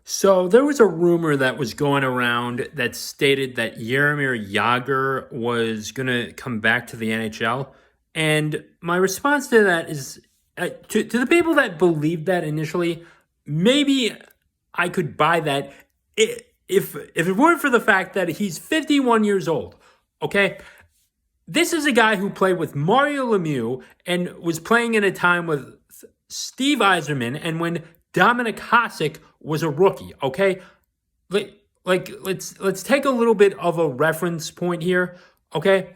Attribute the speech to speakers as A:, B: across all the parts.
A: So there was a rumor that was going around that stated that Jaromir Jagr was going to come back to the NHL. And my response to that is to the people that believed that initially, maybe I could buy that if it weren't for the fact that he's 51 years old. Okay? This is a guy who played with Mario Lemieux and was playing in a time with Steve Yzerman and when Dominik Hasek was a rookie, okay? Let's take a little bit of a reference point here, okay?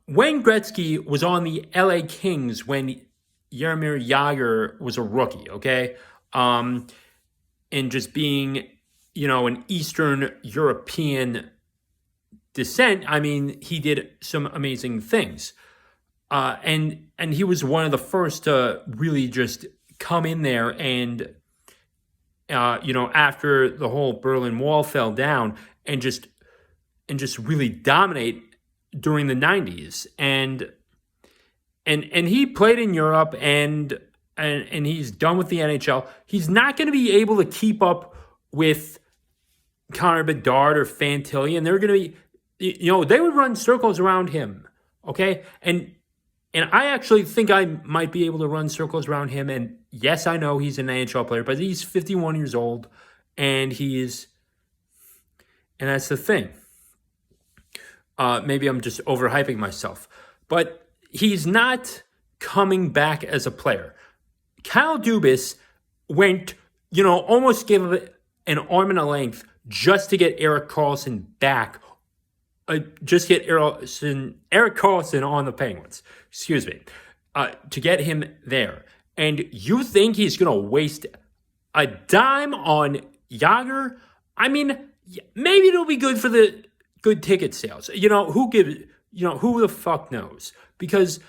A: Wayne Gretzky was on the LA Kings when Jaromir Jagr was a rookie, okay? And just being, an Eastern European descent, I mean, he did some amazing things. And he was one of the first to really just come in there and, after the whole Berlin Wall fell down and just really dominate during the 90s. And he played in Europe and he's done with the NHL. He's not going to be able to keep up with Connor Bedard or Fantilli, and they're going to be, they would run circles around him, okay? And I actually think I might be able to run circles around him. And yes, I know he's an NHL player, but he's 51 years old, and that's the thing. Maybe I'm just overhyping myself, but he's not coming back as a player. Kyle Dubas went, almost gave it an arm and a length just to get Erik Karlsson back. Just get Erik Karlsson on the Penguins. Excuse me. To get him there. And you think he's going to waste a dime on Jagr? I mean, maybe it'll be good for the good ticket sales. Who the fuck knows? Because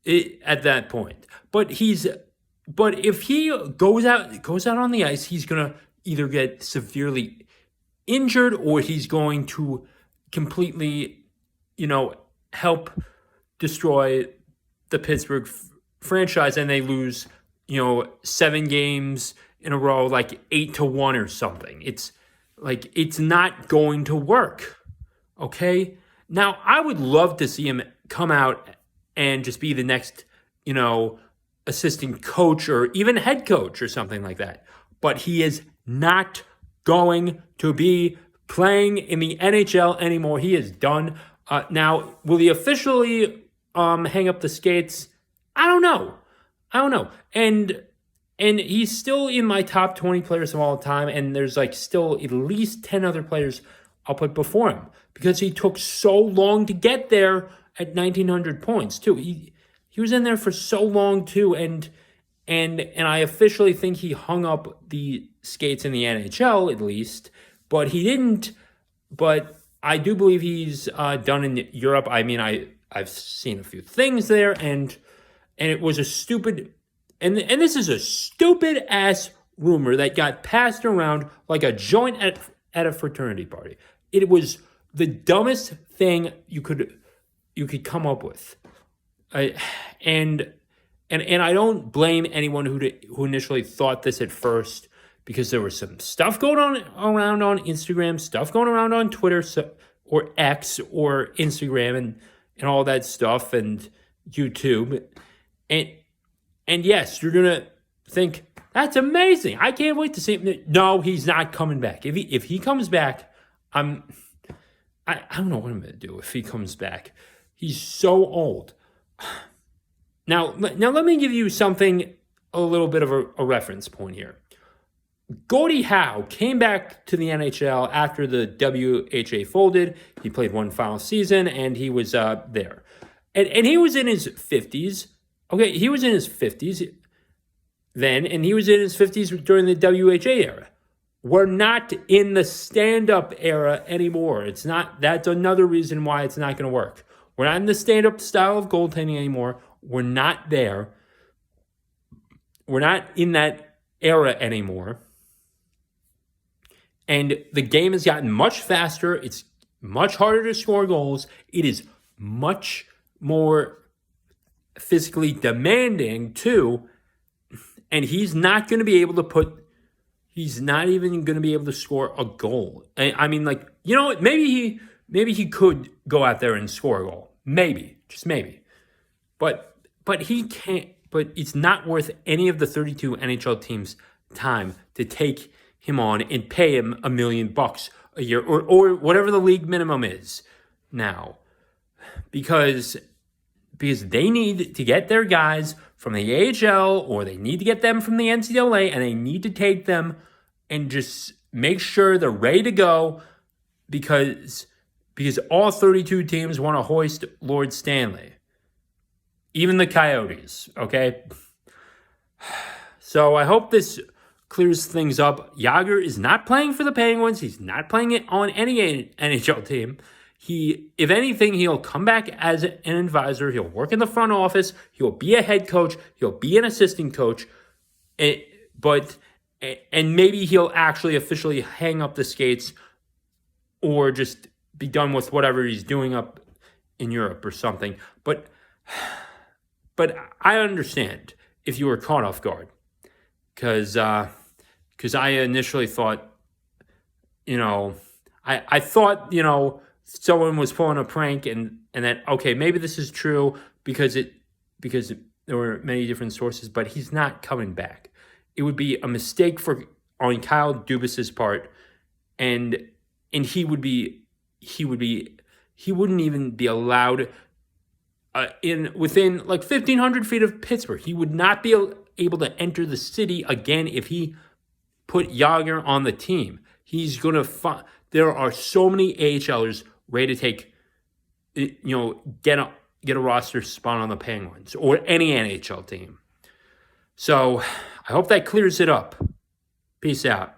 A: at that point. But if he goes out on the ice, he's going to either get severely injured or he's going to completely, help destroy the Pittsburgh franchise, and they lose, 7 games in a row, like 8-1 or something. It's not going to work. Okay. Now I would love to see him come out and just be the next, assistant coach or even head coach or something like that. But he is not going to be playing in the NHL anymore. He is done. Now, will he officially hang up the skates? I don't know. And he's still in my top 20 players of all time, and there's still at least 10 other players I'll put before him because he took so long to get there at 1,900 points too. He was in there for so long too, and I officially think he hung up the skates in the NHL at least. But he didn't. But I do believe he's done in Europe. I mean, I've seen a few things there, and it was a stupid, and this is a stupid ass rumor that got passed around like a joint at a fraternity party. It was the dumbest thing you could come up with, and I don't blame anyone who initially thought this at first. Because there was some stuff going on around on Instagram, stuff going around on Twitter or X or Instagram and all that stuff and YouTube. And yes, you're going to think, that's amazing. I can't wait to see him. No, he's not coming back. If he comes back, I don't know what I'm going to do if he comes back. He's so old. Now let me give you something, a little bit of a reference point here. Gordie Howe came back to the NHL after the WHA folded. He played one final season, and he was there. And he was in his 50s. Okay, he was in his 50s then, and he was in his 50s during the WHA era. We're not in the stand-up era anymore. That's another reason why it's not going to work. We're not in the stand-up style of goaltending anymore. We're not there. We're not in that era anymore. And the game has gotten much faster. It's much harder to score goals. It is much more physically demanding too. And he's not going to be able to put, he's not even going to be able to score a goal. I mean, like, you know what? Maybe he could go out there and score a goal. Maybe, just maybe. But he can't. But it's not worth any of the 32 NHL teams' time to take him on and pay him $1 million a year or whatever the league minimum is now, because they need to get their guys from the AHL or they need to get them from the NCAA, and they need to take them and just make sure they're ready to go, because all 32 teams want to hoist Lord Stanley. Even the Coyotes, okay? So I hope this clears things up. Jagr is not playing for the Penguins. He's not playing it on any NHL team. If anything, he'll come back as an advisor. He'll work in the front office. He'll be a head coach. He'll be an assistant coach. And maybe he'll actually officially hang up the skates or just be done with whatever he's doing up in Europe or something. But I understand if you were caught off guard, because I initially thought, I thought, someone was pulling a prank and that, okay, maybe this is true because there were many different sources, but he's not coming back. It would be a mistake on Kyle Dubas's part, and he wouldn't even be allowed within like 1,500 feet of Pittsburgh. He would not be able to enter the city again if he put Jagr on the team. He's going to there are so many AHLers ready to take, get a roster spot on the Penguins or any NHL team. So I hope that clears it up. Peace out.